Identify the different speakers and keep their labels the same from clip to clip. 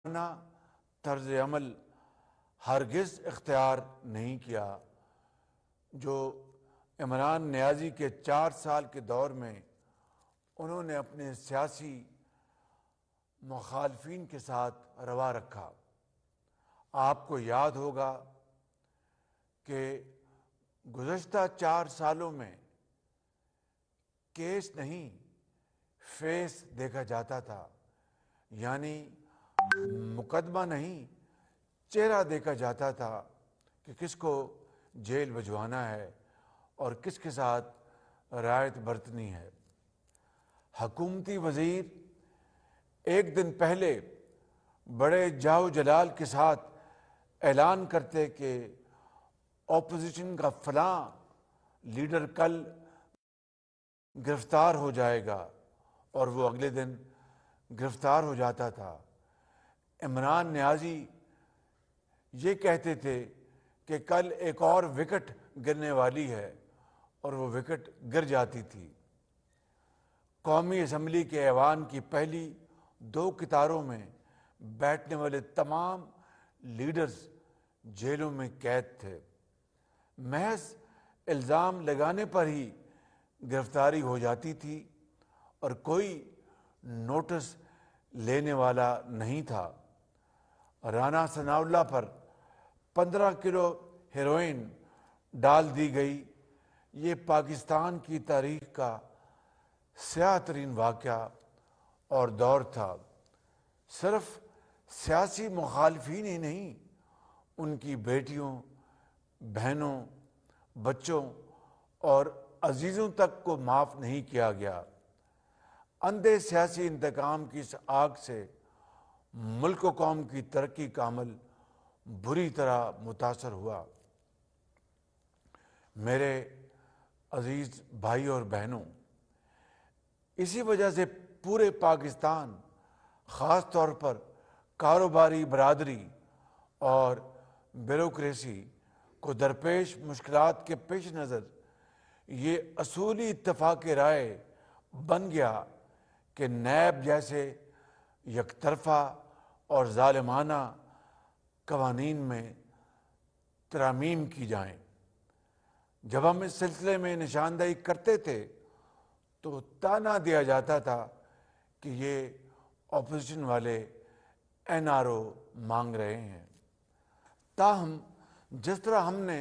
Speaker 1: اپنا طرز عمل ہرگز اختیار نہیں کیا جو عمران نیازی کے 4 سال کے دور میں انہوں نے اپنے سیاسی مخالفین کے ساتھ روا رکھا۔ آپ کو یاد ہوگا کہ گزشتہ 4 سالوں میں کیس نہیں فیس دیکھا جاتا تھا، یعنی مقدمہ نہیں چہرہ دیکھا جاتا تھا کہ کس کو جیل بھجوانا ہے اور کس کے ساتھ رعایت برتنی ہے۔ حکومتی وزیر ایک دن پہلے بڑے جاہ و جلال کے ساتھ اعلان کرتے کہ اپوزیشن کا فلاں لیڈر کل گرفتار ہو جائے گا، اور وہ اگلے دن گرفتار ہو جاتا تھا۔ عمران نیازی یہ کہتے تھے کہ کل ایک اور وکٹ گرنے والی ہے، اور وہ وکٹ گر جاتی تھی۔ قومی اسمبلی کے ایوان کی پہلی 2 قطاروں میں بیٹھنے والے تمام لیڈرز جیلوں میں قید تھے۔ محض الزام لگانے پر ہی گرفتاری ہو جاتی تھی اور کوئی نوٹس لینے والا نہیں تھا۔ رانا ثناء اللہ پر 15 کلو ہیروئن ڈال دی گئی۔ یہ پاکستان کی تاریخ کا سیاہ ترین واقعہ اور دور تھا۔ صرف سیاسی مخالفین ہی نہیں، ان کی بیٹیوں، بہنوں، بچوں اور عزیزوں تک کو معاف نہیں کیا گیا۔ اندھے سیاسی انتقام کی اس آگ سے ملک و قوم کی ترقی کا عمل بری طرح متاثر ہوا۔ میرے عزیز بھائی اور بہنوں، اسی وجہ سے پورے پاکستان، خاص طور پر کاروباری برادری اور بیوروکریسی کو درپیش مشکلات کے پیش نظر یہ اصولی اتفاق رائے بن گیا کہ نیب جیسے یک طرفہ اور ظالمانہ قوانین میں ترامیم کی جائیں۔ جب ہم اس سلسلے میں نشاندہی کرتے تھے تو تانا دیا جاتا تھا کہ یہ اپوزیشن والے NRO مانگ رہے ہیں۔ تاہم جس طرح ہم نے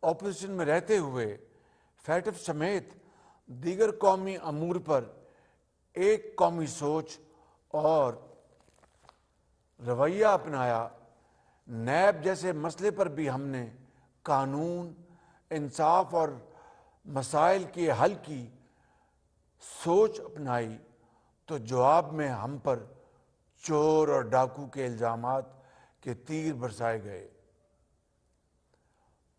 Speaker 1: اپوزیشن میں رہتے ہوئے فیٹف سمیت دیگر قومی امور پر ایک قومی سوچ اور رویہ اپنایا، نیب جیسے مسئلے پر بھی ہم نے قانون، انصاف اور مسائل کے حل کی سوچ اپنائی، تو جواب میں ہم پر چور اور ڈاکو کے الزامات کے تیر برسائے گئے۔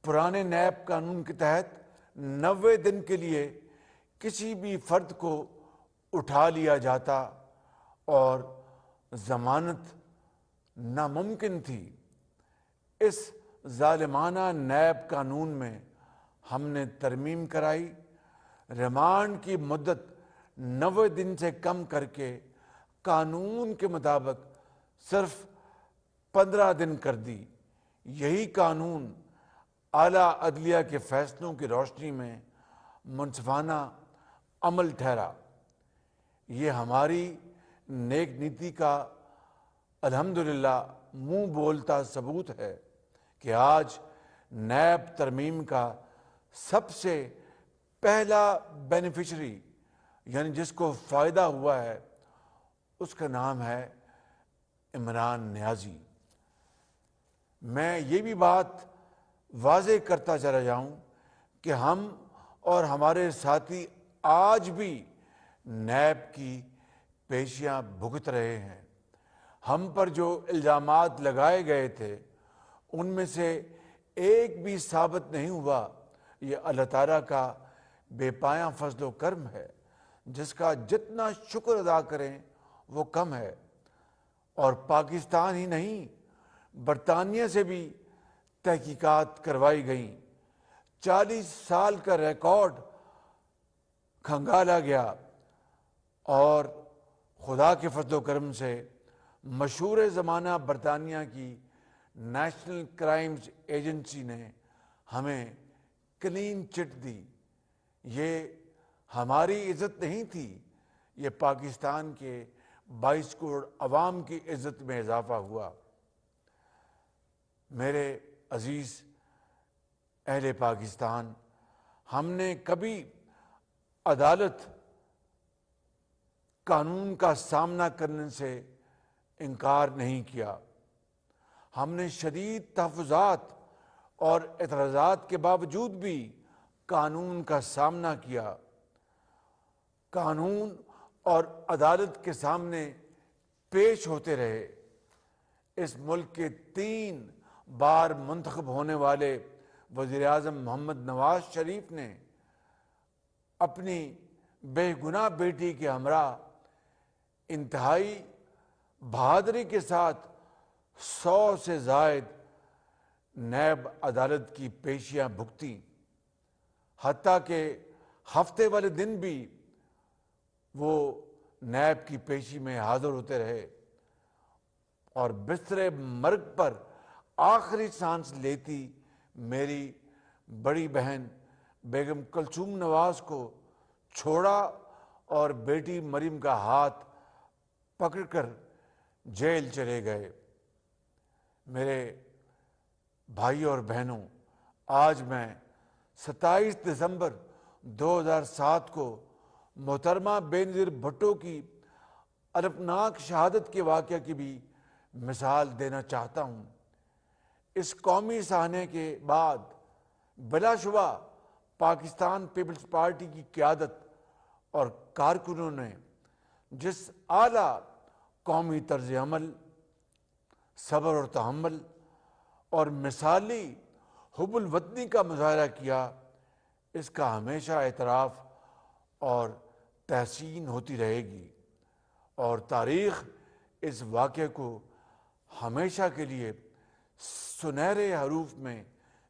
Speaker 1: پرانے نیب قانون کے تحت 90 دن کے لیے کسی بھی فرد کو اٹھا لیا جاتا اور ضمانت ناممکن تھی۔ اس ظالمانہ نیب قانون میں ہم نے ترمیم کرائی، ریمانڈ کی مدت 90 دن سے کم کر کے قانون کے مطابق صرف 15 دن کر دی۔ یہی قانون اعلیٰ عدلیہ کے فیصلوں کی روشنی میں منصفانہ عمل ٹھہرا۔ یہ ہماری نیک نیتی کا الحمدللہ منہ بولتا ثبوت ہے کہ آج نیب ترمیم کا سب سے پہلا بینیفیشری، یعنی جس کو فائدہ ہوا ہے، اس کا نام ہے عمران نیازی۔ میں یہ بھی بات واضح کرتا چلا جاؤں کہ ہم اور ہمارے ساتھی آج بھی نیب کی پیشیاں بھگت رہے ہیں۔ ہم پر جو الزامات لگائے گئے تھے ان میں سے ایک بھی ثابت نہیں ہوا۔ یہ اللہ تعالیٰ کا بے پایاں فضل و کرم ہے، جس کا جتنا شکر ادا کریں وہ کم ہے۔ اور پاکستان ہی نہیں، برطانیہ سے بھی تحقیقات کروائی گئیں۔ 40 سال کا ریکارڈ کھنگالا گیا، اور خدا کے فضل و کرم سے مشہور زمانہ برطانیہ کی نیشنل کرائمز ایجنسی نے ہمیں کلین چٹ دی۔ یہ ہماری عزت نہیں تھی، یہ پاکستان کے 22 کروڑ عوام کی عزت میں اضافہ ہوا۔ میرے عزیز اہل پاکستان، ہم نے کبھی عدالت، قانون کا سامنا کرنے سے انکار نہیں کیا۔ ہم نے شدید تحفظات اور اعتراضات کے باوجود بھی قانون کا سامنا کیا۔ قانون اور عدالت کے سامنے پیش ہوتے رہے۔ اس ملک کے 3 بار منتخب ہونے والے وزیر اعظم محمد نواز شریف نے اپنی بے گناہ بیٹی کے ہمراہ انتہائی بہادری کے ساتھ 100 سے زائد نیب عدالت کی پیشیاں بھگتیں، حتیٰ کہ ہفتے والے دن بھی وہ نیب کی پیشی میں حاضر ہوتے رہے اور بستر مرگ پر آخری سانس لیتی میری بڑی بہن بیگم کلثوم نواز کو چھوڑا اور بیٹی مریم کا ہاتھ پکڑ کر جیل چلے گئے۔ میرے بھائی اور بہنوں، آج میں 27 دسمبر 2007 کو محترمہ بے نظیر بھٹو کی الفناک شہادت کے واقعہ کی بھی مثال دینا چاہتا ہوں۔ اس قومی سہانے کے بعد بلا شبہ پاکستان پیپلز پارٹی کی قیادت اور کارکنوں نے جس اعلیٰ قومی طرز عمل، صبر اور تحمل اور مثالی حب الوطنی کا مظاہرہ کیا، اس کا ہمیشہ اعتراف اور تحسین ہوتی رہے گی، اور تاریخ اس واقعے کو ہمیشہ کے لیے سنہرے حروف میں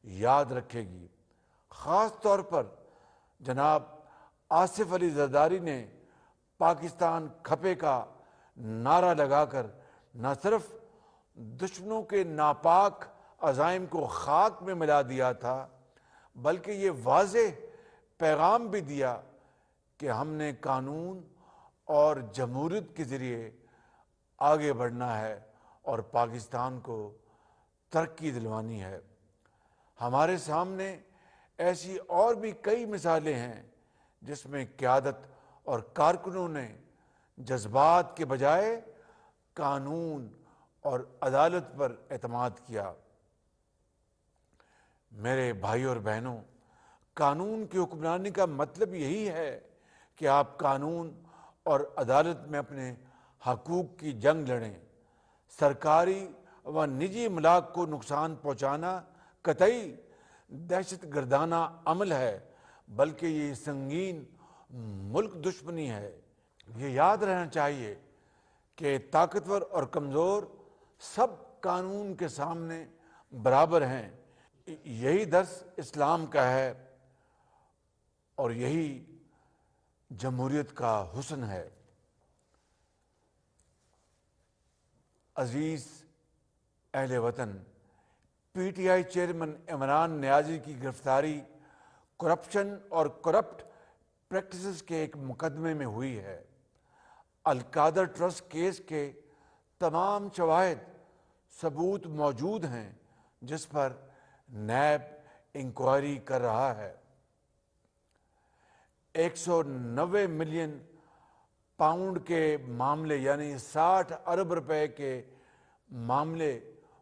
Speaker 1: یاد رکھے گی۔ خاص طور پر جناب آصف علی زرداری نے پاکستان کھپے کا نعرہ لگا کر نہ صرف دشمنوں کے ناپاک عزائم کو خاک میں ملا دیا تھا، بلکہ یہ واضح پیغام بھی دیا کہ ہم نے قانون اور جمہوریت کے ذریعے آگے بڑھنا ہے اور پاکستان کو ترقی دلوانی ہے۔ ہمارے سامنے ایسی اور بھی کئی مثالیں ہیں جس میں قیادت اور کارکنوں نے جذبات کے بجائے قانون اور عدالت پر اعتماد کیا۔ میرے بھائی اور بہنوں، قانون کی حکمرانی کا مطلب یہی ہے کہ آپ قانون اور عدالت میں اپنے حقوق کی جنگ لڑیں۔ سرکاری و نجی املاک کو نقصان پہنچانا قطعی دہشت گردانہ عمل ہے، بلکہ یہ سنگین ملک دشمنی ہے۔ یہ یاد رہنا چاہیے کہ طاقتور اور کمزور سب قانون کے سامنے برابر ہیں۔ یہی درس اسلام کا ہے اور یہی جمہوریت کا حسن ہے۔ عزیز اہل وطن، P T I chairman Imran Niazi کی گرفتاری کرپشن اور کرپٹ پریکٹسز کے ایک مقدمے میں ہوئی ہے۔ القادر ٹرسٹ کیس کے تمام شواہد ثبوت موجود ہیں جس پر نیب انکوائری کر رہا ہے۔ 190 ملین پاؤنڈ کے معاملے یعنی 60 ارب روپے کے معاملے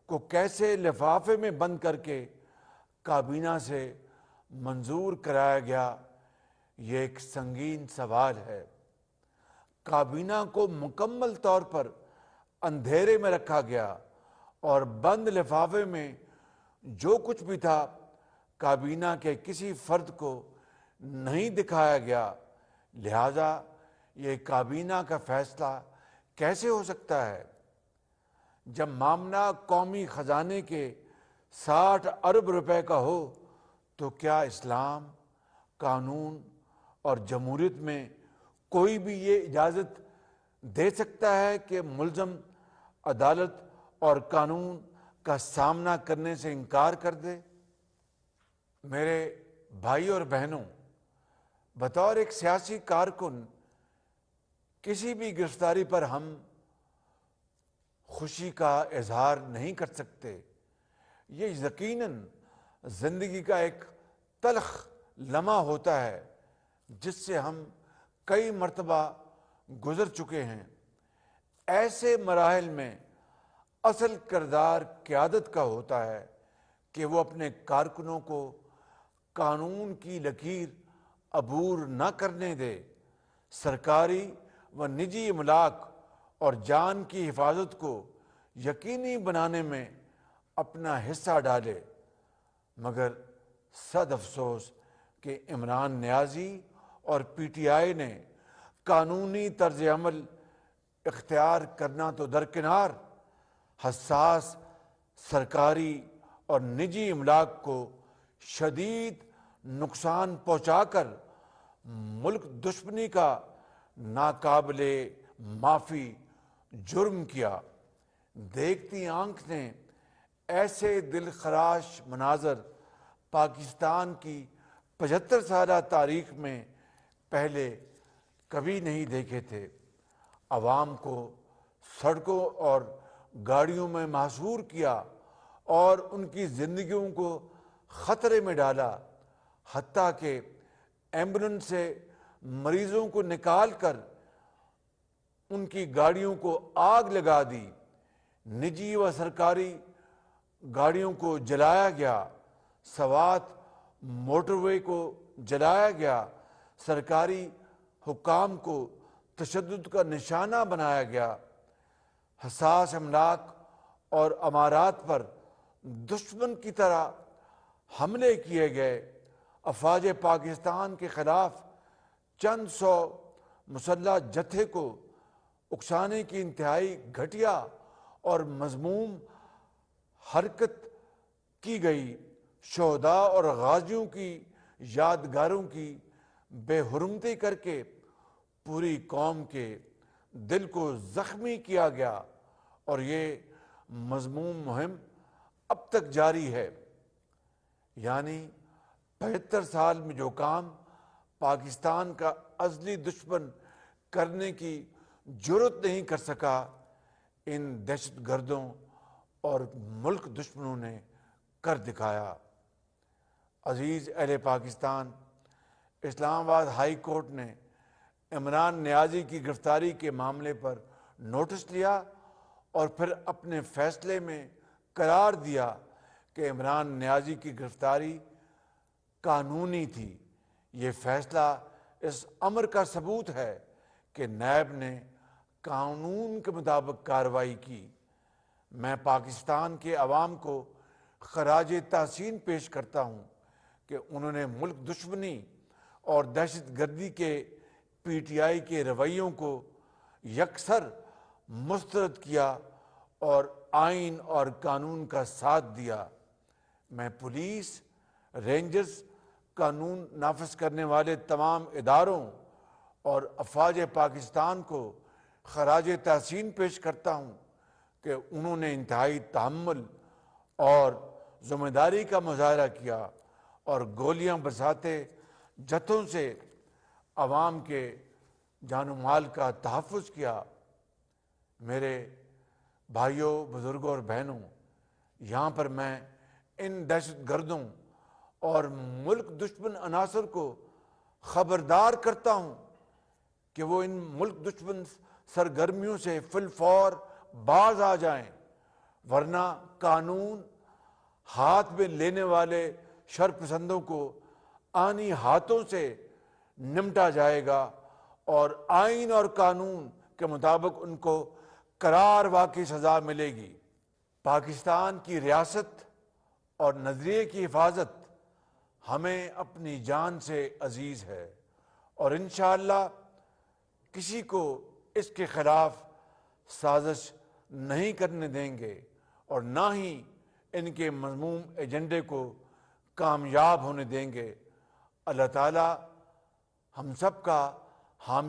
Speaker 1: کو کیسے لفافے میں بند کر کے کابینہ سے منظور کرایا گیا، یہ ایک سنگین سوال ہے۔ کابینہ کو مکمل طور پر اندھیرے میں رکھا گیا اور بند لفافے میں جو کچھ بھی تھا کابینہ کے کسی فرد کو نہیں دکھایا گیا، لہذا یہ کابینہ کا فیصلہ کیسے ہو سکتا ہے؟ جب معاملہ قومی خزانے کے 60 ارب روپے کا ہو تو کیا اسلام، قانون اور جمہوریت میں کوئی بھی یہ اجازت دے سکتا ہے کہ ملزم عدالت اور قانون کا سامنا کرنے سے انکار کر دے؟ میرے بھائی اور بہنوں، بطور ایک سیاسی کارکن کسی بھی گرفتاری پر ہم خوشی کا اظہار نہیں کر سکتے۔ یہ یقیناً زندگی کا ایک تلخ لمحہ ہوتا ہے جس سے ہم کئی مرتبہ گزر چکے ہیں۔ ایسے مراحل میں اصل کردار قیادت کا ہوتا ہے کہ وہ اپنے کارکنوں کو قانون کی لکیر عبور نہ کرنے دے، سرکاری و نجی املاک اور جان کی حفاظت کو یقینی بنانے میں اپنا حصہ ڈالے۔ مگر صد افسوس کہ عمران نیازی اور پی ٹی آئی نے قانونی طرز عمل اختیار کرنا تو درکنار، حساس سرکاری اور نجی املاک کو شدید نقصان پہنچا کر ملک دشمنی کا ناقابل معافی جرم کیا۔ دیکھتی آنکھ نے ایسے دل خراش مناظر پاکستان کی 75 سالہ تاریخ میں پہلے کبھی نہیں دیکھے تھے۔ عوام کو سڑکوں اور گاڑیوں میں محصور کیا اور ان کی زندگیوں کو خطرے میں ڈالا، حتیٰ کہ ایمبولنس سے مریضوں کو نکال کر ان کی گاڑیوں کو آگ لگا دی، نجی و سرکاری گاڑیوں کو جلایا گیا، سوات موٹر وے کو جلایا گیا، سرکاری حکام کو تشدد کا نشانہ بنایا گیا، حساس املاک اور امارات پر دشمن کی طرح حملے کیے گئے۔ افواج پاکستان کے خلاف چند سو مسلح جتھے کو اکسانے کی انتہائی گھٹیا اور مذموم حرکت کی گئی، شہداء اور غازیوں کی یادگاروں کی بے حرمتی کر کے پوری قوم کے دل کو زخمی کیا گیا، اور یہ مذموم مہم اب تک جاری ہے۔ یعنی 75 سال میں جو کام پاکستان کا ازلی دشمن کرنے کی جرت نہیں کر سکا، ان دہشت گردوں اور ملک دشمنوں نے کر دکھایا۔ عزیز اہل پاکستان، اسلام آباد ہائی کورٹ نے عمران نیازی کی گرفتاری کے معاملے پر نوٹس لیا اور پھر اپنے فیصلے میں قرار دیا کہ عمران نیازی کی گرفتاری قانونی تھی۔ یہ فیصلہ اس امر کا ثبوت ہے کہ نیب نے قانون کے مطابق کارروائی کی۔ میں پاکستان کے عوام کو خراج تحسین پیش کرتا ہوں کہ انہوں نے ملک دشمنی اور دہشت گردی کے پی ٹی آئی کے رویوں کو یکسر مسترد کیا اور آئین اور قانون کا ساتھ دیا۔ میں پولیس، رینجرز، قانون نافذ کرنے والے تمام اداروں اور افواج پاکستان کو خراج تحسین پیش کرتا ہوں کہ انہوں نے انتہائی تحمل اور ذمہ داری کا مظاہرہ کیا اور گولیاں برساتے جتھوں سے عوام کے جان و مال کا تحفظ کیا۔ میرے بھائیوں، بزرگوں اور بہنوں، یہاں پر میں ان دہشت گردوں اور ملک دشمن عناصر کو خبردار کرتا ہوں کہ وہ ان ملک دشمن سرگرمیوں سے فی الفور باز آ جائیں، ورنہ قانون ہاتھ میں لینے والے شرپسندوں کو آنی ہاتھوں سے نمٹا جائے گا اور آئین اور قانون کے مطابق ان کو قرار واقعی سزا ملے گی۔ پاکستان کی ریاست اور نظریے کی حفاظت ہمیں اپنی جان سے عزیز ہے، اور انشاءاللہ کسی کو اس کے خلاف سازش نہیں کرنے دیں گے اور نہ ہی ان کے مذموم ایجنڈے کو کامیاب ہونے دیں گے۔ اللہ تعالی ہم سب کا حامی